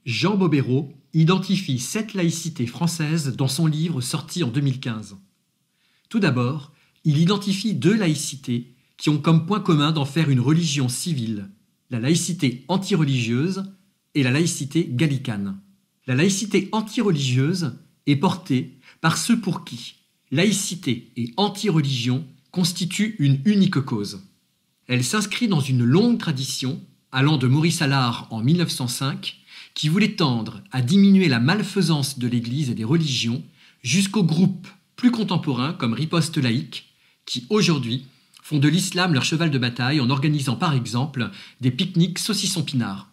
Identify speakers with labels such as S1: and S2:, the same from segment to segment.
S1: Jean Bobéro identifie 7 laïcités françaises dans son livre sorti en 2015. Tout d'abord, il identifie 2 laïcités qui ont comme point commun d'en faire une religion civile, la laïcité antireligieuse et la laïcité gallicane. La laïcité antireligieuse est portée par ceux pour qui laïcité et antireligion constituent une unique cause. Elle s'inscrit dans une longue tradition, allant de Maurice Allard en 1905, qui voulait tendre à diminuer la malfaisance de l'Église et des religions, jusqu'aux groupes plus contemporains comme Riposte laïque, qui aujourd'hui font de l'islam leur cheval de bataille en organisant par exemple des pique-niques saucisson-pinard.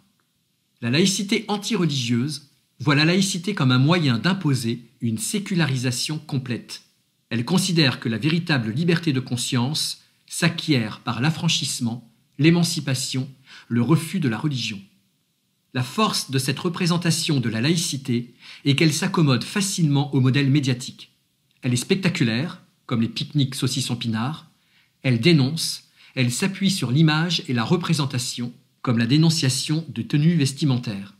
S1: La laïcité antireligieuse voit la laïcité comme un moyen d'imposer une sécularisation complète. Elle considère que la véritable liberté de conscience s'acquiert par l'affranchissement, l'émancipation, le refus de la religion. La force de cette représentation de la laïcité est qu'elle s'accommode facilement au modèle médiatique. Elle est spectaculaire, comme les pique-niques saucisson-pinard. Elle dénonce, elle s'appuie sur l'image et la représentation, comme la dénonciation de tenues vestimentaires.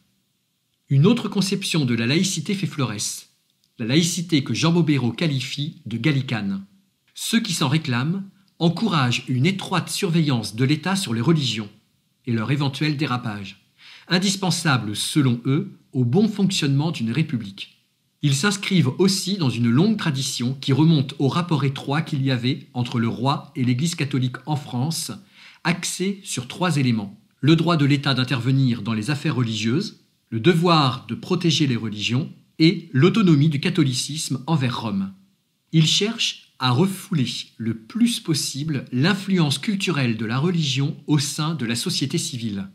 S1: Une autre conception de la laïcité fait florès, la laïcité que Jean Bobéro qualifie de gallicane. Ceux qui s'en réclament encouragent une étroite surveillance de l'État sur les religions et leur éventuel dérapage, indispensable selon eux au bon fonctionnement d'une république. Ils s'inscrivent aussi dans une longue tradition qui remonte au rapport étroit qu'il y avait entre le roi et l'Église catholique en France, axé sur 3 éléments: le droit de l'État d'intervenir dans les affaires religieuses, le devoir de protéger les religions et l'autonomie du catholicisme envers Rome. Ils cherchent à refouler le plus possible l'influence culturelle de la religion au sein de la société civile.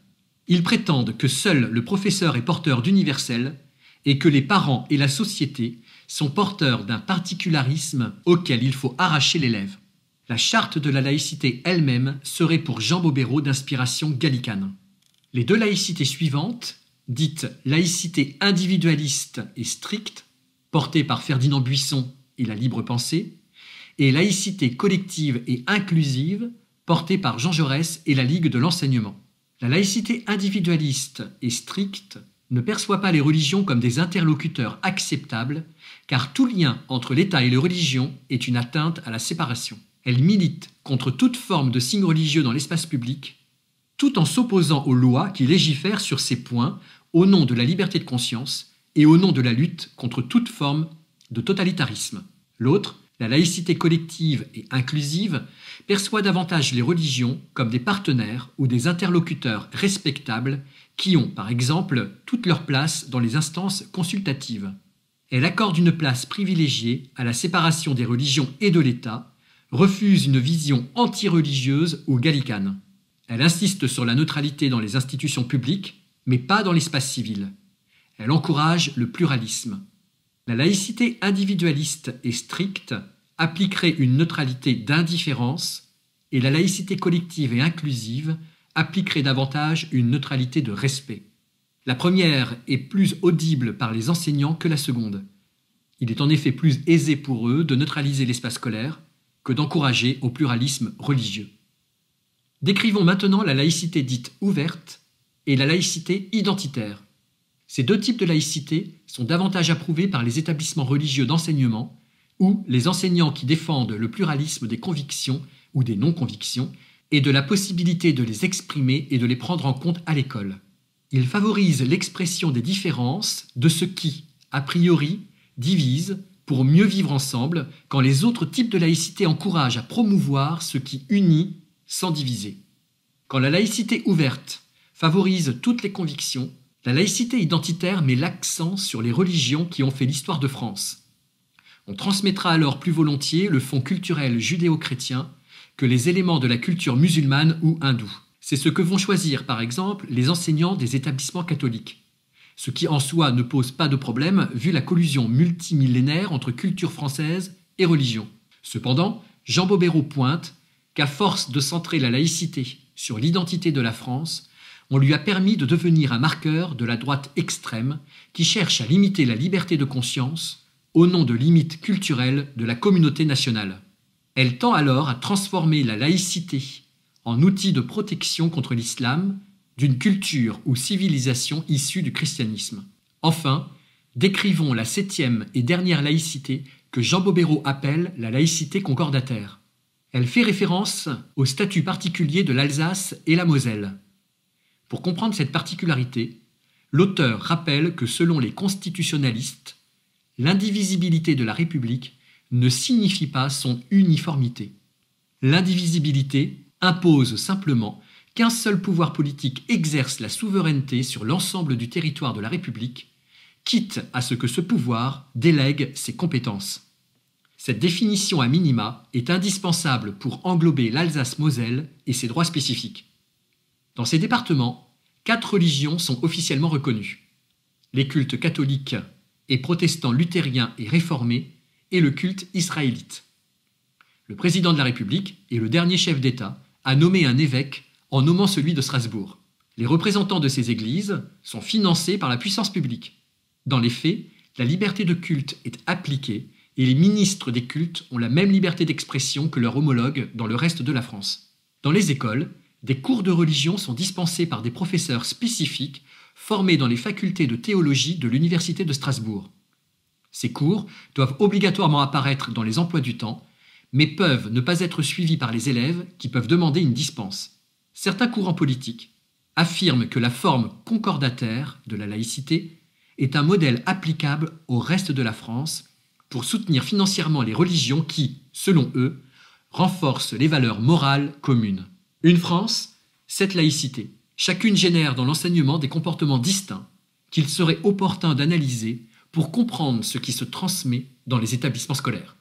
S1: Ils prétendent que seul le professeur est porteur d'universel et que les parents et la société sont porteurs d'un particularisme auquel il faut arracher l'élève. La charte de la laïcité elle-même serait pour Jean Bobéro d'inspiration gallicane. Les 2 laïcités suivantes, dites laïcité individualiste et stricte, portée par Ferdinand Buisson et la libre pensée, et laïcité collective et inclusive, portée par Jean Jaurès et la Ligue de l'enseignement. La laïcité individualiste et stricte ne perçoit pas les religions comme des interlocuteurs acceptables, car tout lien entre l'État et les religions est une atteinte à la séparation. Elle milite contre toute forme de signe religieux dans l'espace public, tout en s'opposant aux lois qui légifèrent sur ces points au nom de la liberté de conscience et au nom de la lutte contre toute forme de totalitarisme. L'autre, la laïcité collective et inclusive, perçoit davantage les religions comme des partenaires ou des interlocuteurs respectables qui ont, par exemple, toute leur place dans les instances consultatives. Elle accorde une place privilégiée à la séparation des religions et de l'État, refuse une vision anti-religieuse ou gallicane. Elle insiste sur la neutralité dans les institutions publiques, mais pas dans l'espace civil. Elle encourage le pluralisme. La laïcité individualiste et stricte appliquerait une neutralité d'indifférence et la laïcité collective et inclusive appliquerait davantage une neutralité de respect. La première est plus audible par les enseignants que la seconde. Il est en effet plus aisé pour eux de neutraliser l'espace scolaire que d'encourager au pluralisme religieux. Décrivons maintenant la laïcité dite ouverte et la laïcité identitaire. Ces 2 types de laïcité sont davantage approuvés par les établissements religieux d'enseignement ou les enseignants qui défendent le pluralisme des convictions ou des non-convictions et de la possibilité de les exprimer et de les prendre en compte à l'école. Ils favorisent l'expression des différences de ce qui, a priori, divise pour mieux vivre ensemble quand les autres types de laïcité encouragent à promouvoir ce qui unit sans diviser. Quand la laïcité ouverte favorise toutes les convictions, la laïcité identitaire met l'accent sur les religions qui ont fait l'histoire de France. On transmettra alors plus volontiers le fond culturel judéo-chrétien que les éléments de la culture musulmane ou hindoue. C'est ce que vont choisir par exemple les enseignants des établissements catholiques, ce qui en soi ne pose pas de problème vu la collusion multimillénaire entre culture française et religion. Cependant, Jean Bobéro pointe qu'à force de centrer la laïcité sur l'identité de la France, on lui a permis de devenir un marqueur de la droite extrême qui cherche à limiter la liberté de conscience au nom de limites culturelles de la communauté nationale. Elle tend alors à transformer la laïcité en outil de protection contre l'islam d'une culture ou civilisation issue du christianisme. Enfin, décrivons la 7e et dernière laïcité que Jean Bobéro appelle la laïcité concordataire. Elle fait référence au statut particulier de l'Alsace et la Moselle. Pour comprendre cette particularité, l'auteur rappelle que selon les constitutionnalistes, l'indivisibilité de la République ne signifie pas son uniformité. L'indivisibilité impose simplement qu'un seul pouvoir politique exerce la souveraineté sur l'ensemble du territoire de la République, quitte à ce que ce pouvoir délègue ses compétences. Cette définition à minima est indispensable pour englober l'Alsace-Moselle et ses droits spécifiques. Dans ces départements, 4 religions sont officiellement reconnues. Les cultes catholiques et protestants luthériens et réformés et le culte israélite. Le président de la République et le dernier chef d'État a nommé un évêque en nommant celui de Strasbourg. Les représentants de ces églises sont financés par la puissance publique. Dans les faits, la liberté de culte est appliquée et les ministres des cultes ont la même liberté d'expression que leurs homologues dans le reste de la France. Dans les écoles, des cours de religion sont dispensés par des professeurs spécifiques formés dans les facultés de théologie de l'Université de Strasbourg. Ces cours doivent obligatoirement apparaître dans les emplois du temps, mais peuvent ne pas être suivis par les élèves qui peuvent demander une dispense. Certains courants politiques affirment que la forme concordataire de la laïcité est un modèle applicable au reste de la France pour soutenir financièrement les religions qui, selon eux, renforcent les valeurs morales communes. Une France, 7 laïcités. Chacune génère dans l'enseignement des comportements distincts qu'il serait opportun d'analyser pour comprendre ce qui se transmet dans les établissements scolaires.